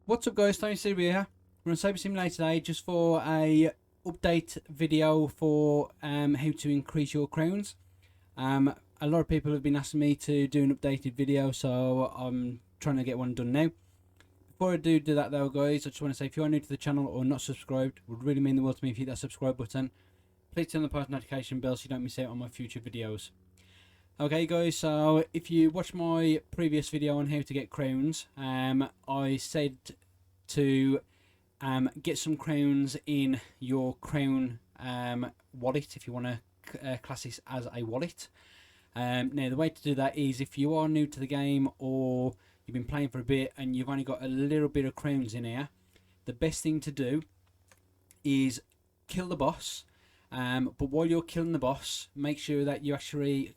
What's up guys, Tony Silver here. We're on Saber Simulator today just for a update video for how to increase your crowns. A lot of people have been asking me to do an updated video, so I'm trying to get one done now. Before I do that though guys, I just want to say if you are new to the channel or not subscribed, it would really mean the world to me if you hit that subscribe button. Please turn the post notification bell so you don't miss out on my future videos. Okay guys, so if you watch my previous video on how to get crowns, I said to get some crowns in your crown wallet if you want to class this as a wallet. Now the way to do that is if you are new to the game or you've been playing for a bit and you've only got a little bit of crowns in here, the best thing to do is kill the boss. But while you're killing the boss, make sure that you actually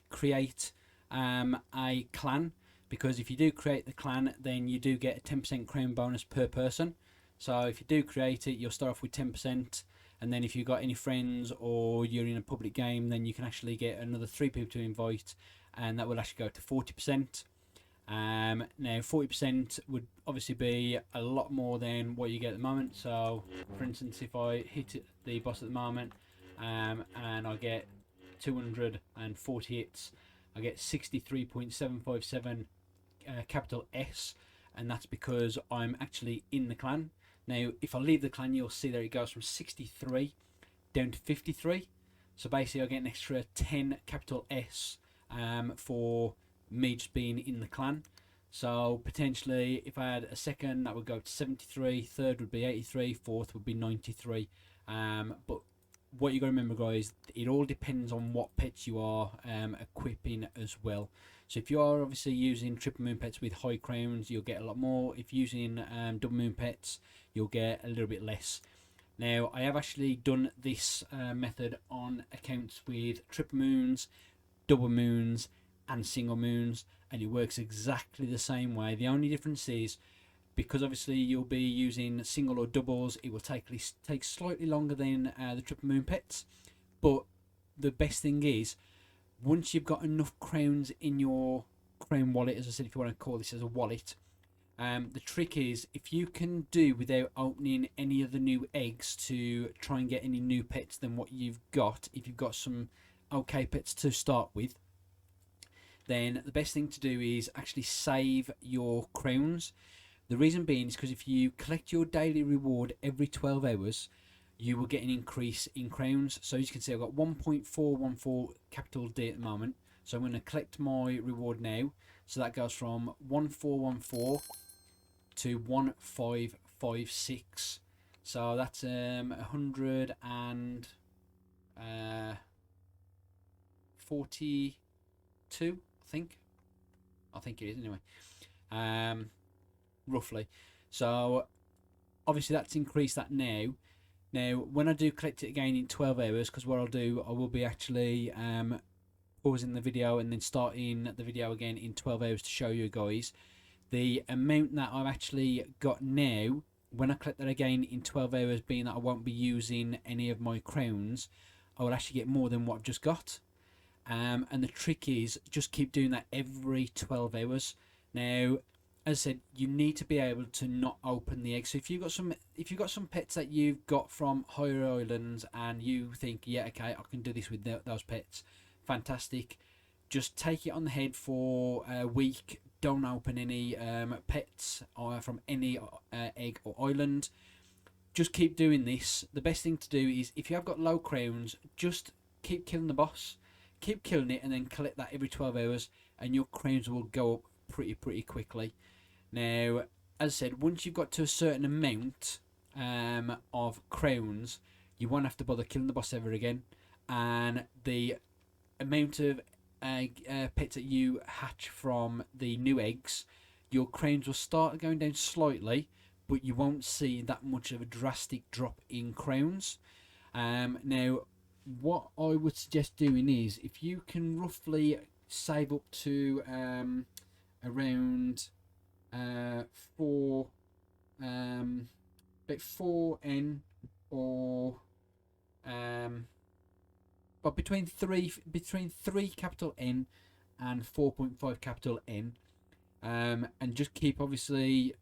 create a clan, because if you do create the clan, then you do get a 10% crown bonus per person. So if you do create it, you'll start off with 10%, and then if you've got any friends or you're in a public game, then you can actually get another 3 people to invite, and that will actually go to 40%. Now 40% would obviously be a lot more than what you get at the moment. So for instance, if I hit the boss at the moment and I get 240 hits, I get 63.757 capital S, and that's because I'm actually in the clan. Now if I leave the clan, you'll see that it goes from 63 down to 53, so basically I get an extra 10 capital S for me just being in the clan. So potentially if I had a second, that would go to 73, third would be 83, fourth would be 93. But what you got to remember guys, it all depends on what pets you are equipping as well. So if you are obviously using triple moon pets with high crowns, you'll get a lot more. If you're using double moon pets, you'll get a little bit less. Now I have actually done this method on accounts with triple moons, double moons and single moons, and it works exactly the same way. The only difference is because obviously you'll be using single or doubles, it will take slightly longer than the triple moon pets. But the best thing is, once you've got enough crowns in your crown wallet, as I said, if you want to call this as a wallet, the trick is if you can do without opening any of the new eggs to try and get any new pets than what you've got, if you've got some okay pets to start with, then the best thing to do is actually save your crowns. The reason being is because if you collect your daily reward every 12 hours, you will get an increase in crowns. So as you can see, I've got 1.414 capital D at the moment. So I'm going to collect my reward now. So that goes from 1414 to 1556. So that's 142, I think it is anyway, roughly. So obviously that's increased that now. Now when I do collect it again in 12 hours, because what I'll do, I will be actually pausing the video and then starting the video again in 12 hours to show you guys the amount that I've actually got now. When I collect that again in 12 hours, being that I won't be using any of my crowns, I will actually get more than what I've just got. And the trick is just keep doing that every 12 hours. Now as I said, you need to be able to not open the egg. So if you've got some pets that you've got from higher islands and you think, yeah, okay, I can do this with those pets, fantastic, just take it on the head for a week. Don't open any pets from any egg or island. Just keep doing this. The best thing to do is, if you have got low crowns, just keep killing the boss, keep killing it, and then collect that every 12 hours, and your crowns will go up pretty quickly. Now as I said, once you've got to a certain amount of crowns, you won't have to bother killing the boss ever again, and the amount of pets that you hatch from the new eggs, your crowns will start going down slightly, but you won't see that much of a drastic drop in crowns. Now what I would suggest doing is, if you can roughly save up to around 4N or but between 3 capital N and 4.5 capital N, and just keep obviously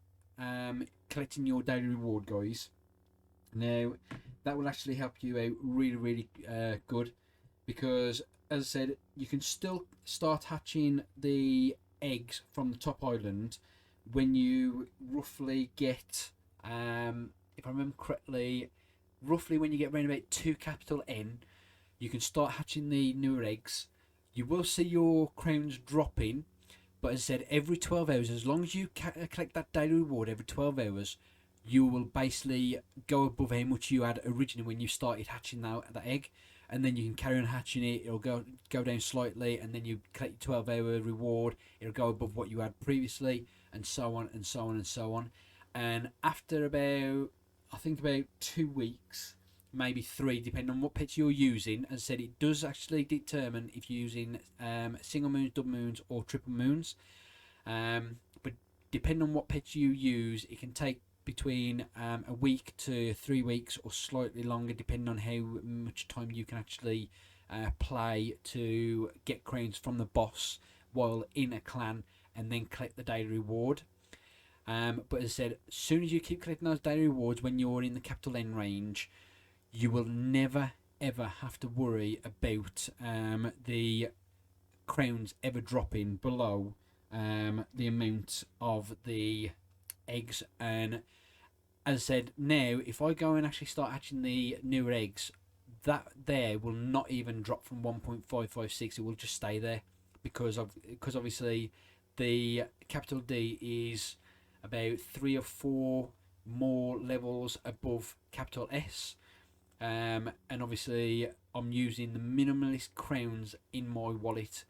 collecting your daily reward, guys. Now, that will actually help you out really good, because as I said, you can still start hatching the eggs from the top island when you roughly get, if I remember correctly, roughly when you get around about 2 capital N, you can start hatching the newer eggs. You will see your crowns dropping, but as I said, every 12 hours, as long as you collect that daily reward every 12 hours, you will basically go above how much you had originally when you started hatching that egg, and then you can carry on hatching it. It'll go down slightly, and then you collect your 12-hour reward. It'll go above what you had previously, and so on and so on and so on. And after about, I think about 2 weeks, maybe 3, depending on what pitch you're using. As I said, it does actually determine if you're using single moons, double moons, or triple moons. But depending on what pitch you use, it can take between a week to 3 weeks, or slightly longer, depending on how much time you can actually play to get crowns from the boss while in a clan, and then collect the daily reward. But as I said, as soon as you keep collecting those daily rewards when you're in the capital N range, you will never ever have to worry about the crowns ever dropping below the amount of the eggs. And as I said, now if I go and actually start hatching the newer eggs, that there will not even drop from 1.556. It will just stay there, because obviously the capital D is about 3 or 4 more levels above capital S. And obviously I'm using the minimalist crowns in my wallet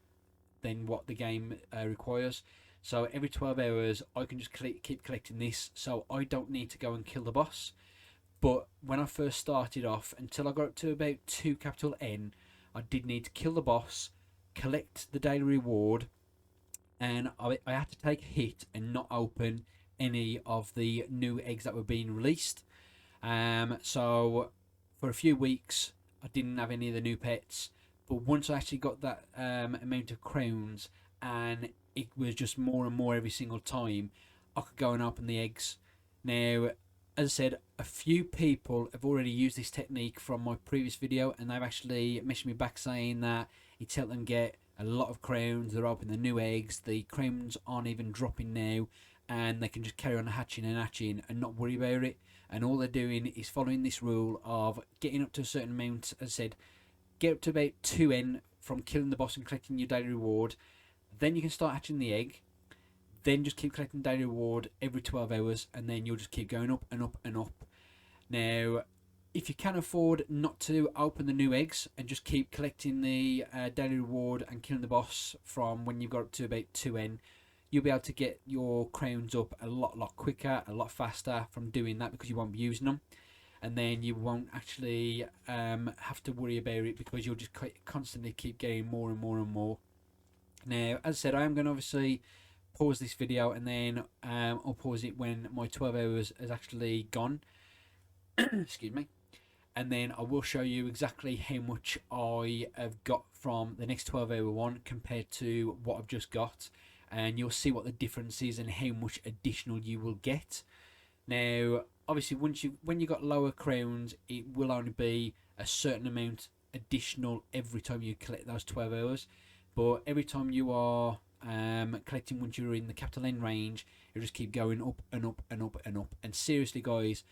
than what the game requires. So every 12 hours I can just keep collecting this, so I don't need to go and kill the boss. But when I first started off, until I got up to about 2 capital N, I did need to kill the boss, collect the daily reward, and I had to take a hit and not open any of the new eggs that were being released. So for a few weeks I didn't have any of the new pets, but once I actually got that amount of crowns, and it was just more and more every single time, I could go and open the eggs. Now, as I said, a few people have already used this technique from my previous video, and they've actually messaged me back saying that it's helped them get a lot of crowns. They're opening the new eggs, the crowns aren't even dropping now, and they can just carry on hatching and hatching and not worry about it. And all they're doing is following this rule of getting up to a certain amount. As I said, get up to about 2N from killing the boss and collecting your daily reward. Then you can start hatching the egg. Then just keep collecting daily reward every 12 hours, and then you'll just keep going up and up and up. Now, if you can afford not to open the new eggs and just keep collecting the daily reward and killing the boss from when you've got up to about 2N, you'll be able to get your crowns up a lot quicker, a lot faster from doing that, because you won't be using them. And then you won't actually have to worry about it, because you'll just constantly keep getting more and more and more. Now, as I said, I am going to obviously pause this video, and then I'll pause it when my 12 hours has actually gone. Excuse me. And then I will show you exactly how much I have got from the next 12-hour one compared to what I've just got, and you'll see what the difference is and how much additional you will get. Now, obviously, when you got lower crowns, it will only be a certain amount additional every time you collect those 12 hours. But every time you are collecting, once you're in the capital N range, you'll just keep going up and up and up and up. And seriously, guys,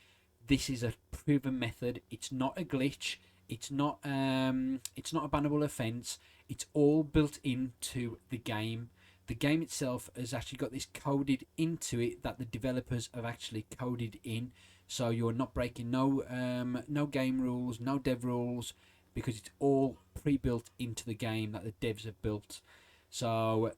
this is a proven method. It's not a glitch. It's not a bannable offence. It's all built into the game. The game itself has actually got this coded into it, that the developers have actually coded in, so you're not breaking no game rules, no dev rules, because it's all pre-built into the game that the devs have built. So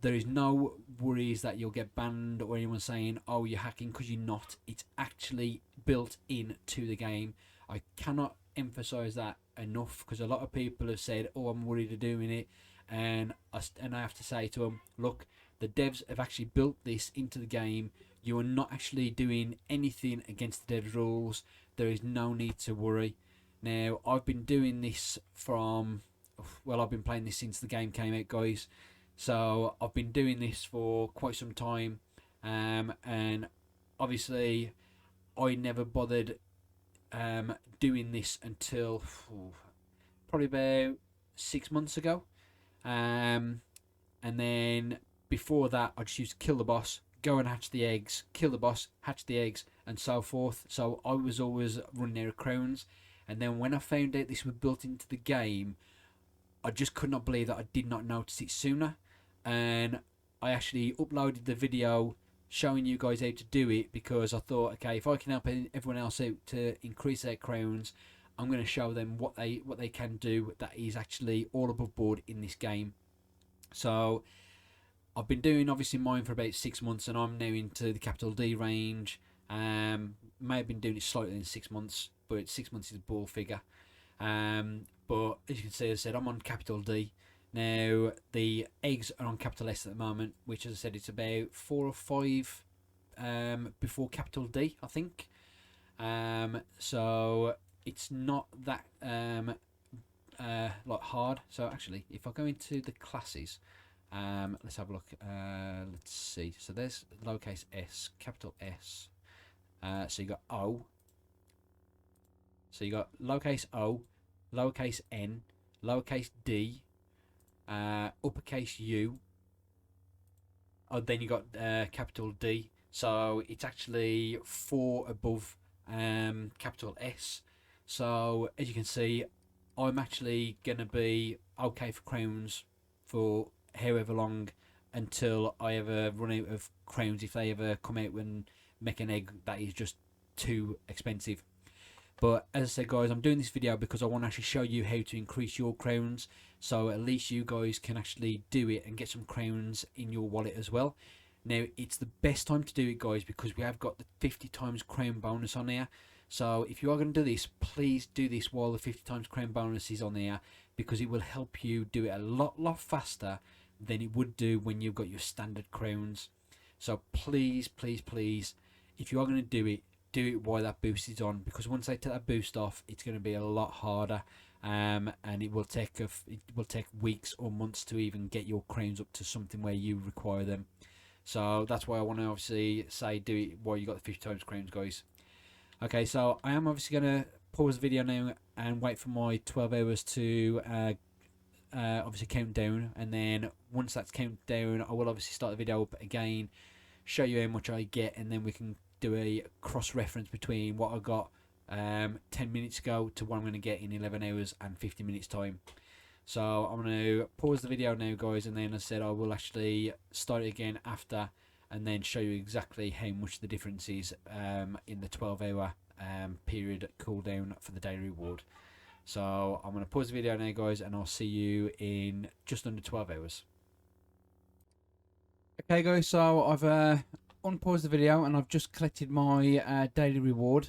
there is no worries that you'll get banned or anyone saying, oh, you're hacking, because you're not. It's actually built into the game. I cannot emphasize that enough, because a lot of people have said, oh, I'm worried of doing it. And I have to say to them, look, the devs have actually built this into the game. You are not actually doing anything against the devs rules. There is no need to worry. Now, I've been doing this I've been playing this since the game came out, guys. So I've been doing this for quite some time, and obviously I never bothered doing this until probably about 6 months ago. And then before that, I just used to kill the boss, go and hatch the eggs, kill the boss, hatch the eggs, and so forth. So I was always running out of crowns. And then when I found out this was built into the game, I just could not believe that I did not notice it sooner. And I actually uploaded the video showing you guys how to do it, because I thought, okay, if I can help everyone else out to increase their crowns, I'm going to show them what they can do that is actually all above board in this game. So I've been doing obviously mine for about 6 months, and I'm now into the capital D range. May have been doing it slightly in 6 months, but 6 months is a ball figure. But as you can see, as I said, I'm on capital D. Now the eggs are on capital S at the moment, which, as I said, it's about 4 or 5 before capital D, I think. So it's not that like hard. So actually, if I go into the classes, let's have a look. Let's see. So there's lowercase s, capital S. So you got O. So you got lowercase O, lowercase n, lowercase d, uppercase U. Oh, then you got capital D. So it's actually 4 above capital S. So as you can see, I'm actually going to be okay for crowns for however long until I ever run out of crowns, if they ever come out and make an egg that is just too expensive. But as I said, guys, I'm doing this video because I want to actually show you how to increase your crowns, so at least you guys can actually do it and get some crowns in your wallet as well. Now, it's the best time to do it, guys, because we have got the 50 times crown bonus on here. So if you are going to do this, please do this while the 50 times crown bonus is on there, because it will help you do it a lot faster than it would do when you've got your standard crowns. So please, if you are going to do it while that boost is on, because once they take that boost off, it's going to be a lot harder, and it will take weeks or months to even get your crowns up to something where you require them. So that's why I want to obviously say do it while you got the 50 times crowns, guys. Okay, so I am obviously going to pause the video now and wait for my 12 hours to obviously count down, and then once that's counted down, I will obviously start the video up again, show you how much I get, and then we can do a cross-reference between what I got 10 minutes ago to what I'm going to get in 11 hours and 50 minutes time. So I'm going to pause the video now, guys, and then as I said, I will actually start it again after, and then show you exactly how much the difference is in the 12-hour period cooldown for the daily reward. So I'm going to pause the video now, guys, and I'll see you in just under 12 hours. Okay, guys, so I've unpaused the video and I've just collected my daily reward,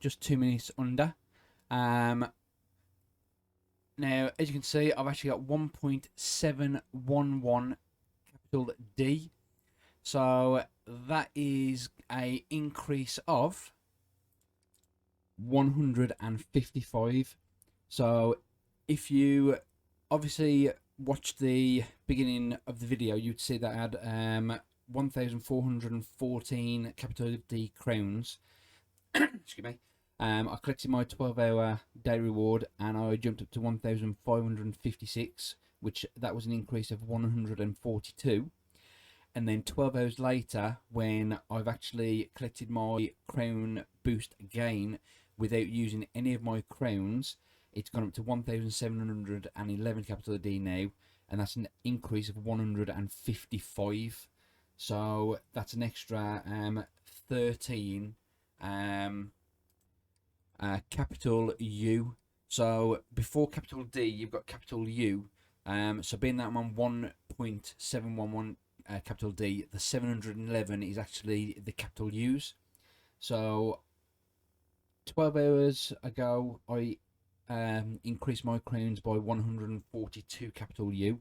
just 2 minutes under. Now, as you can see, I've actually got 1.711 capital D. So that is a increase of 155. So if you obviously watched the beginning of the video, you'd see that I had 1,414 capital D crowns. Excuse me. I collected my 12-hour day reward and I jumped up to 1,556, which that was an increase of 142. And then 12 hours later, when I've actually collected my crown boost again without using any of my crowns, it's gone up to 1,711 capital D now, and that's an increase of 155. So that's an extra 13 capital U. So before capital D, you've got capital U. So being that I'm on 1.711 capital D, the 711 is actually the capital U's. So 12 hours ago, I increased my crowns by 142 capital U,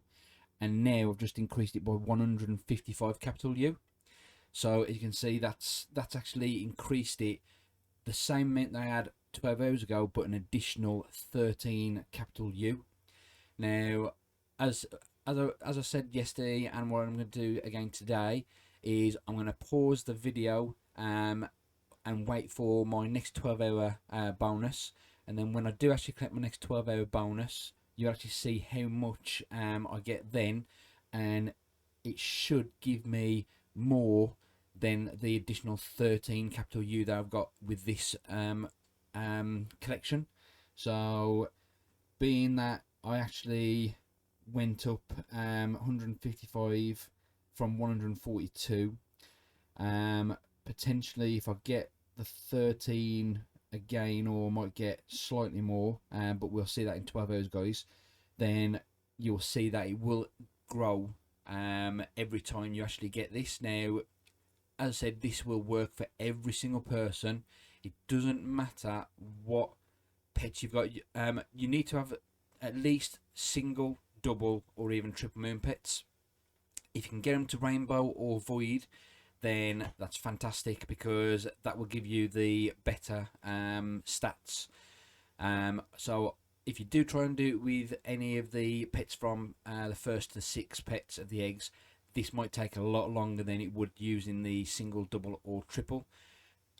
and now I've just increased it by 155 capital U. So as you can see, that's actually increased it the same amount that I had 12 hours ago, but an additional 13 capital U. Now, as I said yesterday, and what I'm going to do again today is I'm going to pause the video and wait for my next 12-hour bonus. And then when I do actually collect my next 12-hour bonus, you actually see how much I get then, and it should give me more than the additional 13 capital U that I've got with this collection. So being that I actually went up 155 from 142, potentially if I get the 13 again, or might get slightly more, but we'll see that in 12 hours, guys, then you'll see that it will grow every time you actually get this. Now, as I said, this will work for every single person. It doesn't matter what pets you've got. You need to have at least single, double, or even triple moon pets. If you can get them to rainbow or void, then that's fantastic, because that will give you the better stats. So if you do try and do it with any of the pets from the first to the 6 pets of the eggs, this might take a lot longer than it would using the single, double, or triple.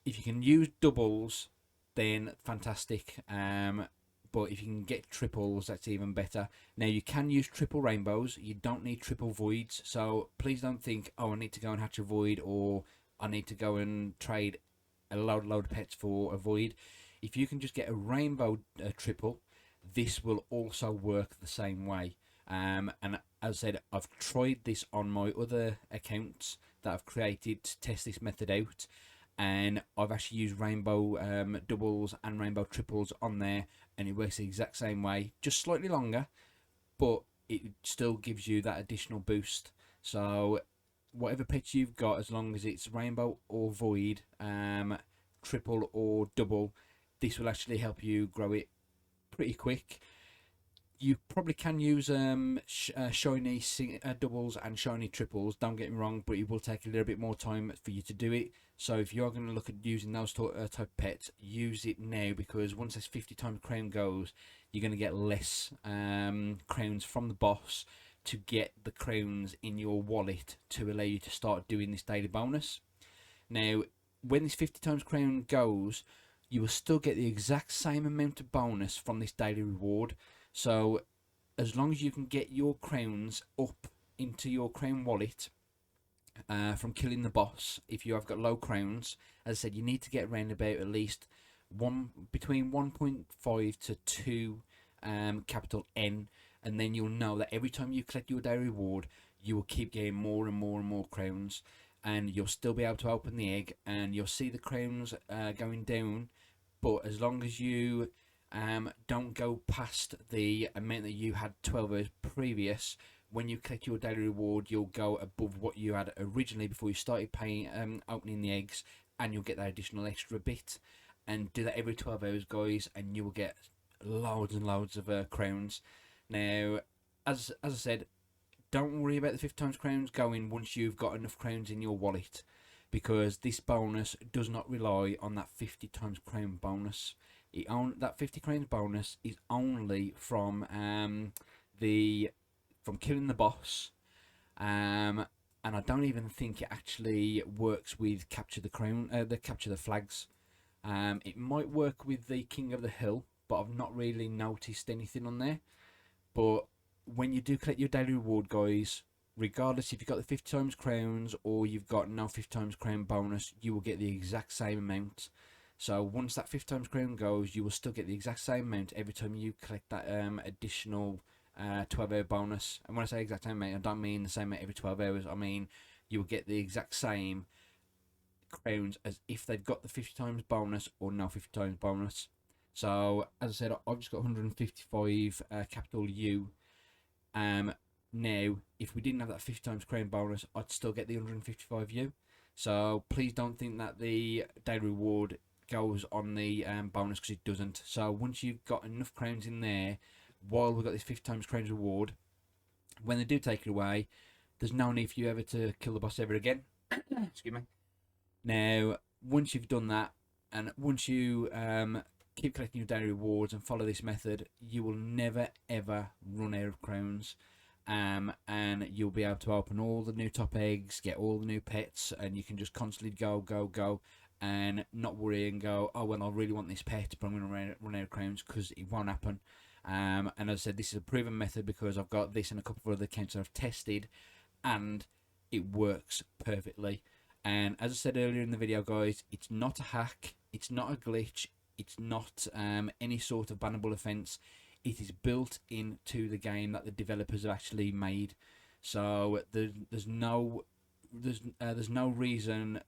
If you can use doubles, then fantastic. But if you can get triples, that's even better. Now, you can use triple rainbows. You don't need triple voids. So please don't think, oh, I need to go and hatch a void, or I need to go and trade a load of pets for a void. If you can just get a rainbow triple, this will also work the same way. And as I said, I've tried this on my other accounts that I've created to test this method out, and I've actually used rainbow doubles and rainbow triples on there, and it works the exact same way, just slightly longer, but it still gives you that additional boost. So whatever pet you've got, as long as it's rainbow or void, triple or double, this will actually help you grow it pretty quick. You probably can use shiny doubles and shiny triples, don't get me wrong, but it will take a little bit more time for you to do it. So if you're going to look at using those type of pets, use it now, because once this 50 times crown goes, you're going to get less crowns from the boss to get the crowns in your wallet to allow you to start doing this daily bonus. Now, when this 50 times crown goes, you will still get the exact same amount of bonus from this daily reward. So as long as you can get your crowns up into your crown wallet from killing the boss, if you have got low crowns, as I said, you need to get around about at least between 1.5 to 2 capital N, and then you'll know that every time you collect your daily reward, you will keep getting more and more and more crowns, and you'll still be able to open the egg, and you'll see the crowns going down. But as long as you don't go past the amount that you had 12 hours previous, when you collect your daily reward, you'll go above what you had originally before you started paying opening the eggs, and you'll get that additional extra bit. And do that every 12 hours, guys, and you will get loads and loads of crowns. Now, as I said, don't worry about the 50 times crowns going once you've got enough crowns in your wallet, because this bonus does not rely on that 50 times crown bonus. That 50 crowns bonus is only from killing the boss, and I don't even think it actually works with capture the flags. It might work with the King of the Hill, but I've not really noticed anything on there. But when you do collect your daily reward, guys, regardless if you've got the 50 times crowns or you've got no 50 times crown bonus, you will get the exact same amount. So once that 50 times crown goes, you will still get the exact same amount every time you collect that additional 12-hour bonus. And when I say exact same amount, I don't mean the same amount every 12 hours. I mean you will get the exact same crowns as if they've got the 50 times bonus or no 50 times bonus. So as I said, I've just got 155 capital U. Now, if we didn't have that 50 times crown bonus, I'd still get the 155 U. So please don't think that the daily reward goes on the bonus, because it doesn't. So once you've got enough crowns in there, while we've got this 50 times crowns reward, when they do take it away, there's no need for you ever to kill the boss ever again. Excuse me. Now, once you've done that, and once you keep collecting your daily rewards and follow this method, you will never ever run out of crowns. and you'll be able to open all the new top eggs, get all the new pets, and you can just constantly go and not worry and go, oh well, I really want this pet, but I'm going to run out of crowns, because it won't happen. And as I said, this is a proven method because I've got this and a couple of other accounts I've tested, and it works perfectly. And as I said earlier in the video, guys, it's not a hack, it's not a glitch, it's not any sort of bannable offence. It is built into the game that the developers have actually made. So there's no reason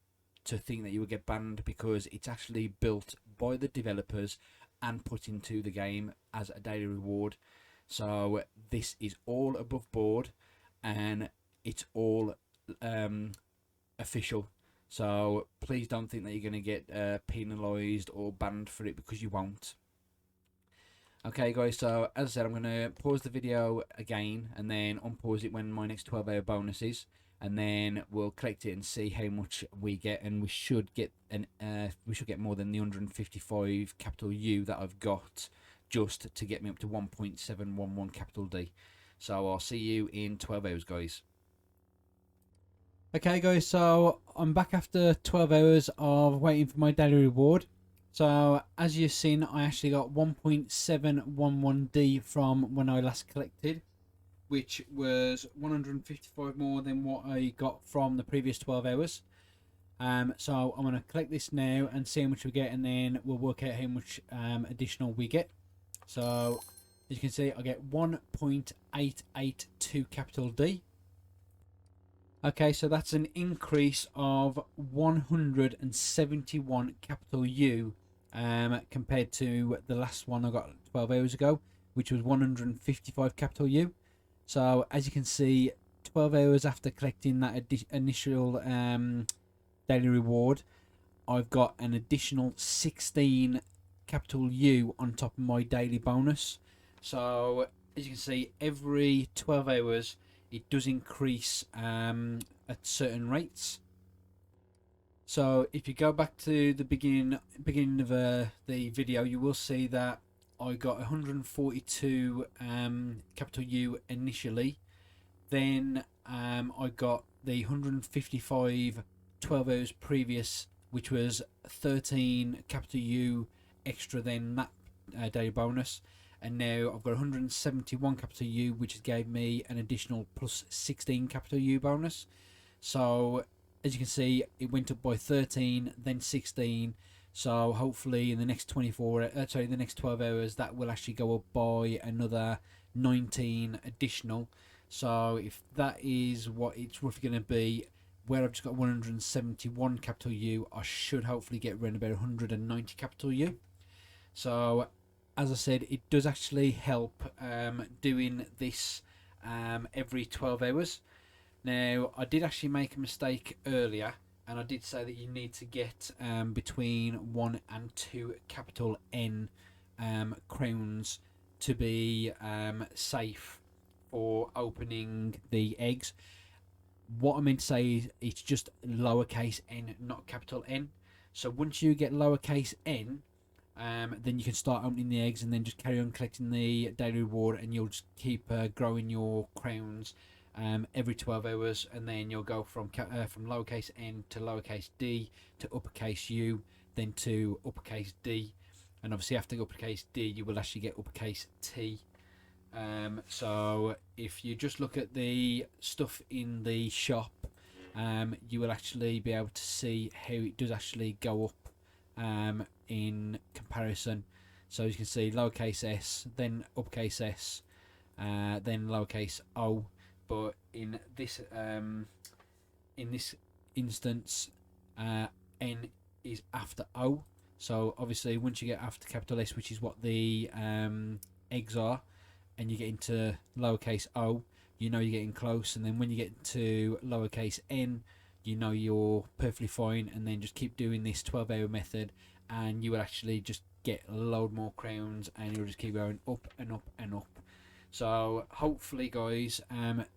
to think that you will get banned, because it's actually built by the developers and put into the game as a daily reward. So this is all above board, and it's all official. So please don't think that you're going to get penalised or banned for it, because you won't. Okay guys, so as I said, I'm going to pause the video again and then unpause it when my next 12-hour bonus is, and then we'll collect it and see how much we get, and we should get more than the 155 capital U that I've got, just to get me up to 1.711 capital D. So I'll see you in 12 hours, guys. Okay guys, so I'm back after 12 hours of waiting for my daily reward. So as you've seen, I actually got 1.711D from when I last collected, which was 155 more than what I got from the previous 12 hours. So I'm going to collect this now and see how much we get, and then we'll work out how much additional we get. So as you can see, I get 1.882 capital D. Okay, so that's an increase of 171 capital U compared to the last one I got 12 hours ago, which was 155 capital U. So as you can see, 12 hours after collecting that initial daily reward, I've got an additional 16 capital U on top of my daily bonus. So as you can see, every 12 hours it does increase at certain rates. So if you go back to the beginning of the video, you will see that I got 142 capital U initially. Then I got the 155 12 hours previous, which was 13 capital U extra than that daily bonus. And now I've got 171 capital U, which gave me an additional plus 16 capital U bonus. So as you can see, it went up by 13, then 16. So hopefully in the next the next 12 hours, that will actually go up by another 19 additional. So if that is what it's roughly going to be, where I've just got 171 capital U, I should hopefully get around about 190 capital U. So as I said, it does actually help doing this every 12 hours. Now, I did actually make a mistake earlier, and I did say that you need to get between 1 and 2 capital N crowns to be safe for opening the eggs. What I meant to say is it's just lowercase n, not capital N. So once you get lowercase n, then you can start opening the eggs, and then just carry on collecting the daily reward, and you'll just keep growing your crowns every 12 hours, and then you'll go from lowercase n to lowercase d to uppercase U, then to uppercase D, and obviously after uppercase D you will actually get uppercase T. So if you just look at the stuff in the shop, you will actually be able to see how it does actually go up in comparison. So as you can see, lowercase s, then uppercase S, then lowercase o. But in this instance, n is after o. So obviously, once you get after capital S, which is what the eggs are, and you get into lowercase o, you know you're getting close. And then when you get to lowercase n, you know you're perfectly fine. And then just keep doing this 12-hour method, and you will actually just get a load more crowns, and you'll just keep going up and up and up. So hopefully, guys,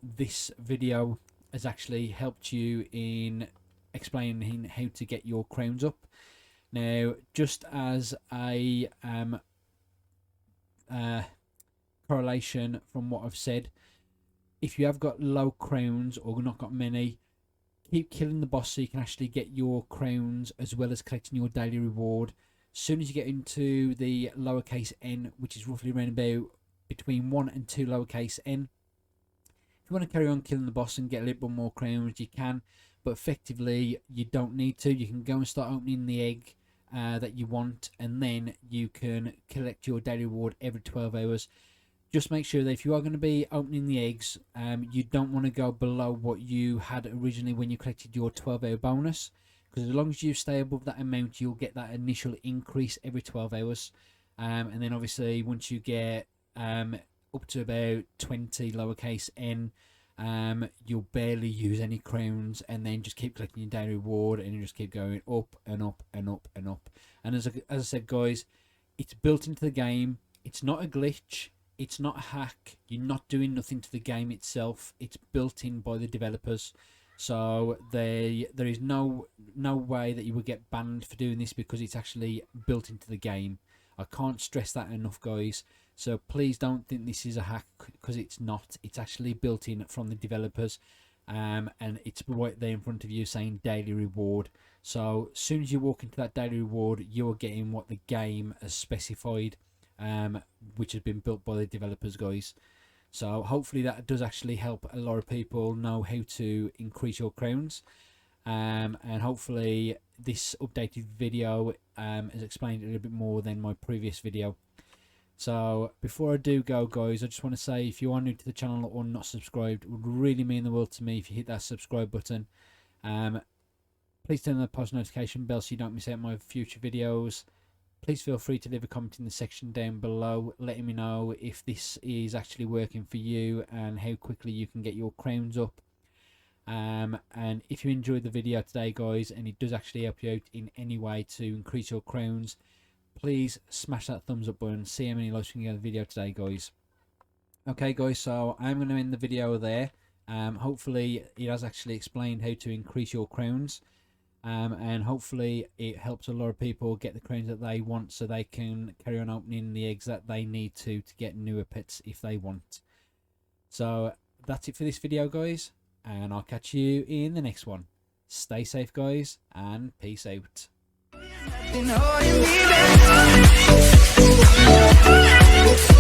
this video has actually helped you in explaining how to get your crowns up. Now, just as a correlation from what I've said, if you have got low crowns or not got many, keep killing the boss so you can actually get your crowns as well as collecting your daily reward. As soon as you get into the lowercase n, which is roughly around about between 1 and 2 lowercase n, if you want to carry on killing the boss and get a little bit more crowns, you can, but effectively you don't need to. You can go and start opening the egg that you want, and then you can collect your daily reward every 12 hours. Just make sure that if you are going to be opening the eggs, you don't want to go below what you had originally when you collected your 12-hour bonus, because as long as you stay above that amount, you'll get that initial increase every 12 hours. And then obviously once you get up to about 20 lowercase n, you'll barely use any crowns, and then just keep collecting your daily reward, and you just keep going up and up and up and up. And as I said, guys, it's built into the game. It's not a glitch. It's not a hack. You're not doing nothing to the game itself. It's built in by the developers. So there is no way that you will get banned for doing this, because it's actually built into the game. I can't stress that enough, guys. So please don't think this is a hack, because it's not. It's actually built in from the developers, and it's right there in front of you saying daily reward. So as soon as you walk into that daily reward, you're getting what the game has specified, which has been built by the developers, guys. So hopefully that does actually help a lot of people know how to increase your crowns, and hopefully this updated video has explained it a little bit more than my previous video. So before I do go, guys, I just want to say, if you are new to the channel or not subscribed, it would really mean the world to me if you hit that subscribe button. Please turn on the post notification bell so you don't miss out my future videos. Please feel free to leave a comment in the section down below, letting me know if this is actually working for you and how quickly you can get your crowns up. And if you enjoyed the video today, guys, and it does actually help you out in any way to increase your crowns, please smash that thumbs up button. See how many likes we can get on the video today, guys. Okay, guys, so I'm going to end the video there. Hopefully it has actually explained how to increase your crowns, and hopefully it helps a lot of people get the crowns that they want, so they can carry on opening the eggs that they need to get newer pets if they want. So that's it for this video, guys, and I'll catch you in the next one. Stay safe, guys, and peace out. You know you need it.